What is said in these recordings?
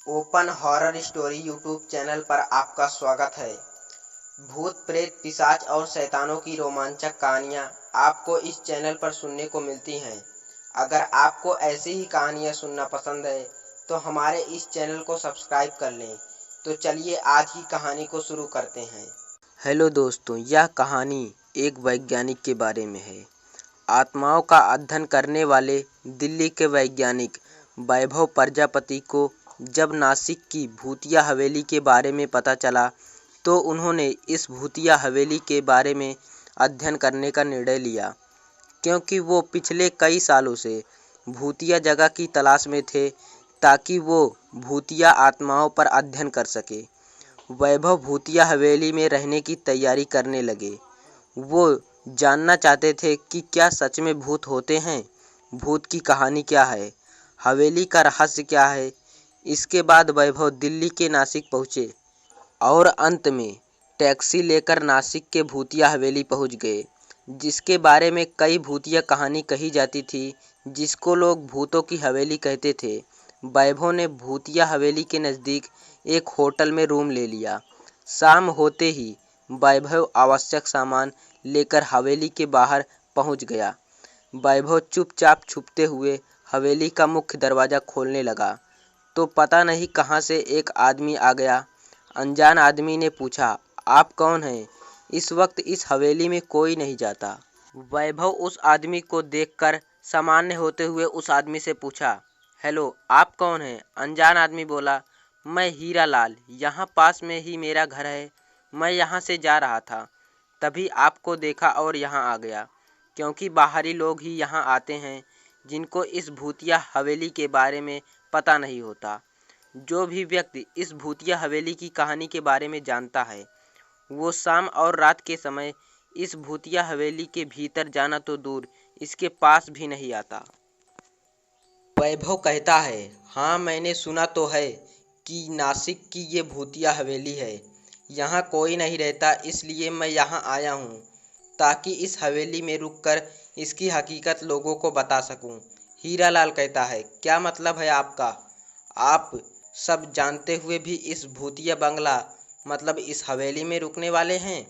Open horror story YouTube channel पर आपका स्वागत है। भूत प्रेत पिशाच और शैतानों की रोमांचक कहानियाँ आपको इस चैनल पर सुनने को मिलती हैं। अगर आपको ऐसी ही कहानियाँ सुनना पसंद है तो हमारे इस चैनल को सब्सक्राइब कर लें। तो चलिए आज की कहानी को शुरू करते हैं। हेलो दोस्तों, यह कहानी एक वैज्ञानिक के बारे में है। आत्माओं का अध्ययन करने वाले दिल्ली के वैज्ञानिक वैभव प्रजापति को जब नासिक की भूतिया हवेली के बारे में पता चला तो उन्होंने इस भूतिया हवेली के बारे में अध्ययन करने का निर्णय लिया, क्योंकि वो पिछले कई सालों से भूतिया जगह की तलाश में थे ताकि वो भूतिया आत्माओं पर अध्ययन कर सके। वैभव भूतिया हवेली में रहने की तैयारी करने लगे। वो जानना चाहते थे कि क्या सच में भूत होते हैं, भूत की कहानी क्या है, हवेली का रहस्य क्या है। इसके बाद वैभव दिल्ली के नासिक पहुँचे और अंत में टैक्सी लेकर नासिक के भूतिया हवेली पहुँच गए, जिसके बारे में कई भूतिया कहानी कही जाती थी, जिसको लोग भूतों की हवेली कहते थे। वैभव ने भूतिया हवेली के नज़दीक एक होटल में रूम ले लिया। शाम होते ही वैभव आवश्यक सामान लेकर हवेली के बाहर पहुंच गया। वैभव चुपचाप छुपते हुए हवेली का मुख्य दरवाज़ा खोलने लगा तो पता नहीं कहां से एक आदमी आ गया। अनजान आदमी ने पूछा, आप कौन हैं? इस वक्त इस हवेली में कोई नहीं जाता। वैभव उस आदमी को देखकर सामान्य होते हुए उस आदमी से पूछा, हेलो, आप कौन हैं? अनजान आदमी बोला, मैं हीरा लाल, यहाँ पास में ही मेरा घर है। मैं यहाँ से जा रहा था, तभी आपको देखा और यहाँ आ गया, क्योंकि बाहरी लोग ही यहाँ आते हैं जिनको इस भूतिया हवेली के बारे में पता नहीं होता। जो भी व्यक्ति इस भूतिया हवेली की कहानी के बारे में जानता है वो शाम और रात के समय इस भूतिया हवेली के भीतर जाना तो दूर, इसके पास भी नहीं आता। वैभव कहता है, हाँ, मैंने सुना तो है कि नासिक की ये भूतिया हवेली है। यहाँ कोई नहीं रहता, इसलिए मैं यहाँ आया हूँ ताकि इस हवेली में रुककर इसकी हकीकत लोगों को बता सकूँ। हीरालाल कहता है, क्या मतलब है आपका? आप सब जानते हुए भी इस भूतिया बंगला मतलब इस हवेली में रुकने वाले हैं?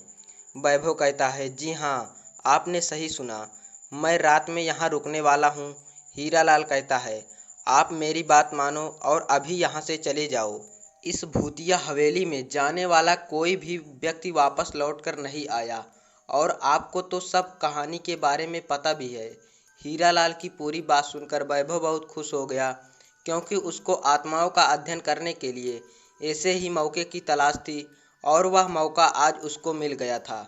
वैभव कहता है, जी हाँ, आपने सही सुना, मैं रात में यहाँ रुकने वाला हूँ। हीरालाल कहता है, आप मेरी बात मानो और अभी यहाँ से चले जाओ। इस भूतिया हवेली में जाने वाला कोई भी व्यक्ति वापस लौटकर नहीं आया और आपको तो सब कहानी के बारे में पता भी है। हीरालाल की पूरी बात सुनकर वैभव बहुत खुश हो गया, क्योंकि उसको आत्माओं का अध्ययन करने के लिए ऐसे ही मौके की तलाश थी और वह मौका आज उसको मिल गया था।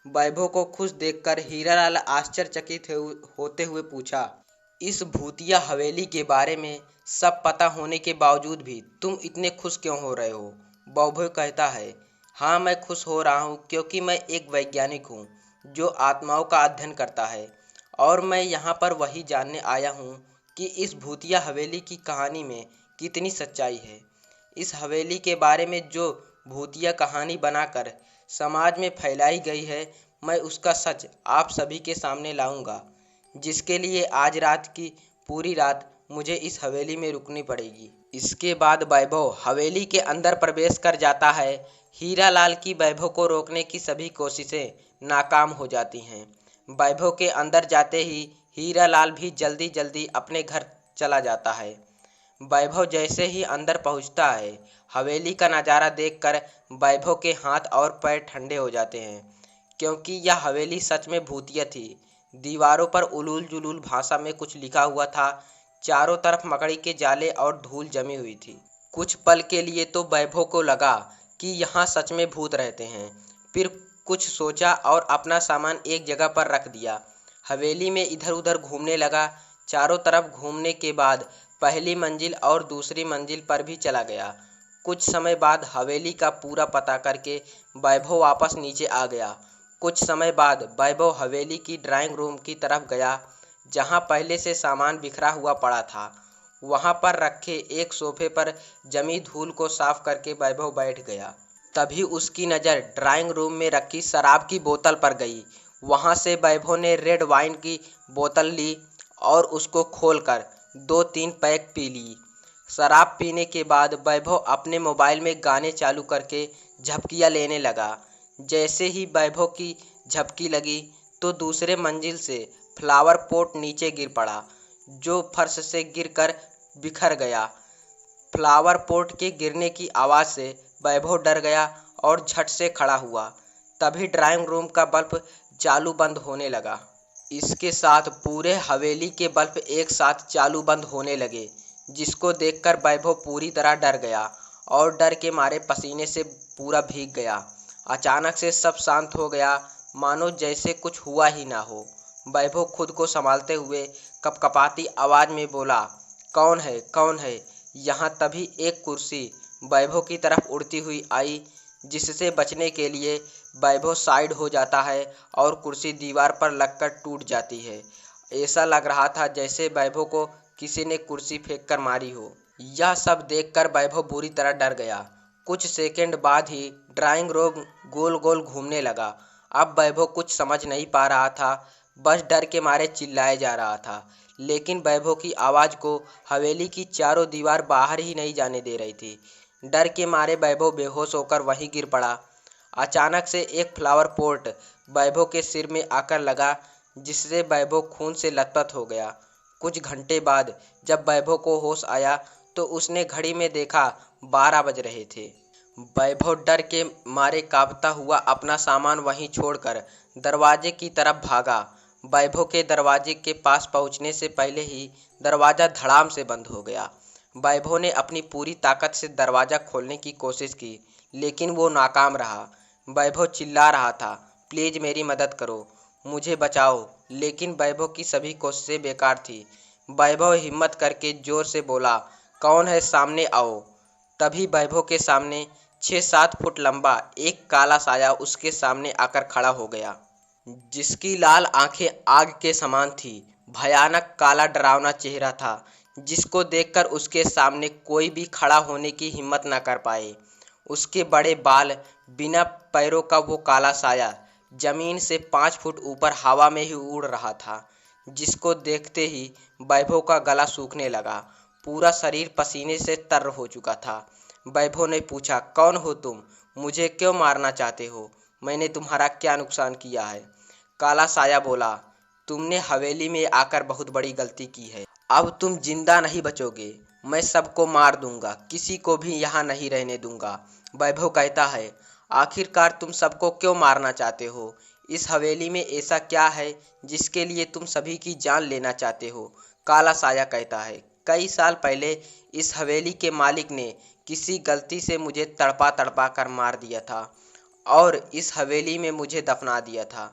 वैभव को खुश देखकर हीरालाल आश्चर्यचकित होते हुए पूछा, इस भूतिया हवेली के बारे में सब पता होने के बावजूद भी तुम इतने खुश क्यों हो रहे हो? वैभव कहता है, हाँ, मैं खुश हो रहा हूँ क्योंकि मैं एक वैज्ञानिक हूँ जो आत्माओं का अध्ययन करता है और मैं यहाँ पर वही जानने आया हूँ कि इस भूतिया हवेली की कहानी में कितनी सच्चाई है। इस हवेली के बारे में जो भूतिया कहानी बनाकर समाज में फैलाई गई है, मैं उसका सच आप सभी के सामने लाऊंगा, जिसके लिए आज रात की पूरी रात मुझे इस हवेली में रुकनी पड़ेगी। इसके बाद वैभव हवेली के अंदर प्रवेश कर जाता है। हीरालाल की वैभव को रोकने की सभी कोशिशें नाकाम हो जाती हैं। वैभव के अंदर जाते ही हीरालाल भी जल्दी जल्दी अपने घर चला जाता है। वैभव जैसे ही अंदर पहुंचता है, हवेली का नज़ारा देखकर वैभव के हाथ और पैर ठंडे हो जाते हैं, क्योंकि यह हवेली सच में भूतिया थी। दीवारों पर उलूल जुलूल भाषा में कुछ लिखा हुआ था। चारों तरफ मकड़ी के जाले और धूल जमी हुई थी। कुछ पल के लिए तो वैभव को लगा कि यहाँ सच में भूत रहते हैं। फिर कुछ सोचा और अपना सामान एक जगह पर रख दिया। हवेली में इधर उधर घूमने लगा। चारों तरफ घूमने के बाद पहली मंजिल और दूसरी मंजिल पर भी चला गया। कुछ समय बाद हवेली का पूरा पता करके वैभव वापस नीचे आ गया। कुछ समय बाद वैभव हवेली की ड्राइंग रूम की तरफ गया, जहां पहले से सामान बिखरा हुआ पड़ा था। वहां पर रखे एक सोफे पर जमी धूल को साफ करके वैभव बैठ गया। तभी उसकी नज़र ड्राइंग रूम में रखी शराब की बोतल पर गई। वहां से वैभव ने रेड वाइन की बोतल ली और उसको खोलकर 2-3 पैक पी ली। शराब पीने के बाद वैभव अपने मोबाइल में गाने चालू करके झपकियां लेने लगा। जैसे ही वैभव की झपकी लगी तो दूसरे मंजिल से फ्लावर पॉट नीचे गिर पड़ा, जो फर्श से गिरकर बिखर गया। फ्लावर पॉट के गिरने की आवाज़ से वैभव डर गया और झट से खड़ा हुआ। तभी ड्राइंग रूम का बल्ब चालू बंद होने लगा। इसके साथ पूरे हवेली के बल्ब एक साथ चालू बंद होने लगे, जिसको देखकर वैभव पूरी तरह डर गया और डर के मारे पसीने से पूरा भीग गया। अचानक से सब शांत हो गया, मानो जैसे कुछ हुआ ही ना हो। वैभव खुद को संभालते हुए कपकपाती आवाज में बोला, कौन है, कौन है यहाँ। तभी एक कुर्सी वैभव की तरफ उड़ती हुई आई, जिससे बचने के लिए वैभव साइड हो जाता है और कुर्सी दीवार पर लगकर टूट जाती है। ऐसा लग रहा था जैसे वैभव को किसी ने कुर्सी फेंक कर मारी हो। यह सब देखकर वैभव बुरी तरह डर गया। कुछ सेकंड बाद ही ड्राइंग रूम गोल गोल घूमने लगा। अब वैभव कुछ समझ नहीं पा रहा था, बस डर के मारे चिल्लाए जा रहा था, लेकिन वैभव की आवाज़ को हवेली की चारों दीवार बाहर ही नहीं जाने दे रही थी। डर के मारे वैभव बेहोश होकर वहीं गिर पड़ा। अचानक से एक फ्लावर पॉट वैभव के सिर में आकर लगा, जिससे वैभव खून से लथपथ हो गया। कुछ घंटे बाद जब वैभव को होश आया तो उसने घड़ी में देखा 12 बज रहे थे। वैभव डर के मारे कांपता हुआ अपना सामान वहीं छोड़कर दरवाजे की तरफ भागा। वैभव के दरवाजे के पास पहुंचने से पहले ही दरवाज़ा धड़ाम से बंद हो गया। वैभव ने अपनी पूरी ताकत से दरवाज़ा खोलने की कोशिश की, लेकिन वो नाकाम रहा। वैभव चिल्ला रहा था, प्लीज़ मेरी मदद करो, मुझे बचाओ, लेकिन वैभव की सभी कोशिशें बेकार थी। वैभव हिम्मत करके जोर से बोला, कौन है, सामने आओ। तभी वैभव के सामने 6-7 फुट लंबा एक काला साया उसके सामने आकर खड़ा हो गया, जिसकी लाल आंखें आग के समान थी। भयानक काला डरावना चेहरा था, जिसको देखकर उसके सामने कोई भी खड़ा होने की हिम्मत न कर पाए। उसके बड़े बाल, बिना पैरों का वो काला साया जमीन से 5 फुट ऊपर हवा में ही उड़ रहा था, जिसको देखते ही वैभव का गला सूखने लगा। पूरा शरीर पसीने से तर हो चुका था। वैभव ने पूछा, कौन हो तुम, मुझे क्यों मारना चाहते हो, मैंने तुम्हारा क्या नुकसान किया है। काला साया बोला, तुमने हवेली में आकर बहुत बड़ी गलती की है, अब तुम जिंदा नहीं बचोगे, मैं सबको मार दूंगा, किसी को भी यहाँ नहीं रहने दूंगा। वैभव कहता है, आखिरकार तुम सबको क्यों मारना चाहते हो, इस हवेली में ऐसा क्या है जिसके लिए तुम सभी की जान लेना चाहते हो। काला साया कहता है, कई साल पहले इस हवेली के मालिक ने किसी गलती से मुझे तड़पा तड़पा कर मार दिया था और इस हवेली में मुझे दफना दिया था।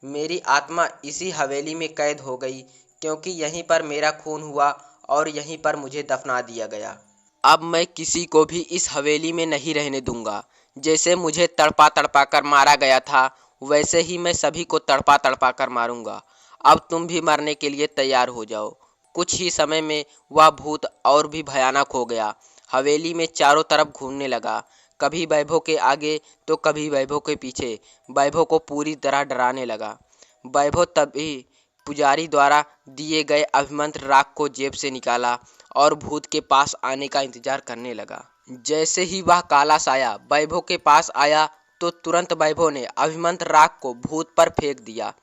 मेरी आत्मा इसी हवेली में कैद हो गई, क्योंकि यहीं पर मेरा खून हुआ और यहीं पर मुझे दफना दिया गया। अब मैं किसी को भी इस हवेली में नहीं रहने दूंगा। जैसे मुझे तड़पा तड़पा कर मारा गया था, वैसे ही मैं सभी को तड़पा तड़पा कर मारूंगा। अब तुम भी मरने के लिए तैयार हो जाओ। कुछ ही समय में वह भूत और भी भयानक हो गया। हवेली में चारों तरफ घूमने लगा, कभी वैभव के आगे तो कभी वैभव के पीछे। वैभव को पूरी तरह डराने लगा। वैभव तभी पुजारी द्वारा दिए गए अभिमंत्र राख को जेब से निकाला और भूत के पास आने का इंतजार करने लगा। जैसे ही वह काला साया वैभव के पास आया तो तुरंत वैभव ने अभिमंत्र राख को भूत पर फेंक दिया।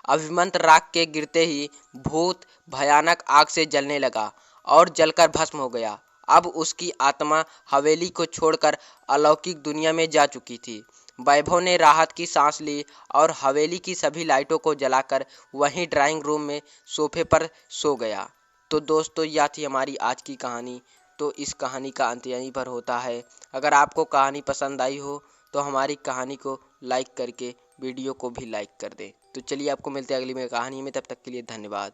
अभिमंत्र राख के गिरते ही भूत भयानक आग से जलने लगा और जलकर भस्म हो गया। अब उसकी आत्मा हवेली को छोड़कर अलौकिक दुनिया में जा चुकी थी। वैभव ने राहत की सांस ली और हवेली की सभी लाइटों को जलाकर वहीं ड्राइंग रूम में सोफे पर सो गया। तो दोस्तों, यह थी हमारी आज की कहानी। तो इस कहानी का अंत यहीं पर होता है। अगर आपको कहानी पसंद आई हो तो हमारी कहानी को लाइक करके वीडियो को भी लाइक कर दें। तो चलिए, आपको मिलते हैं अगली में कहानी में, तब तक के लिए धन्यवाद।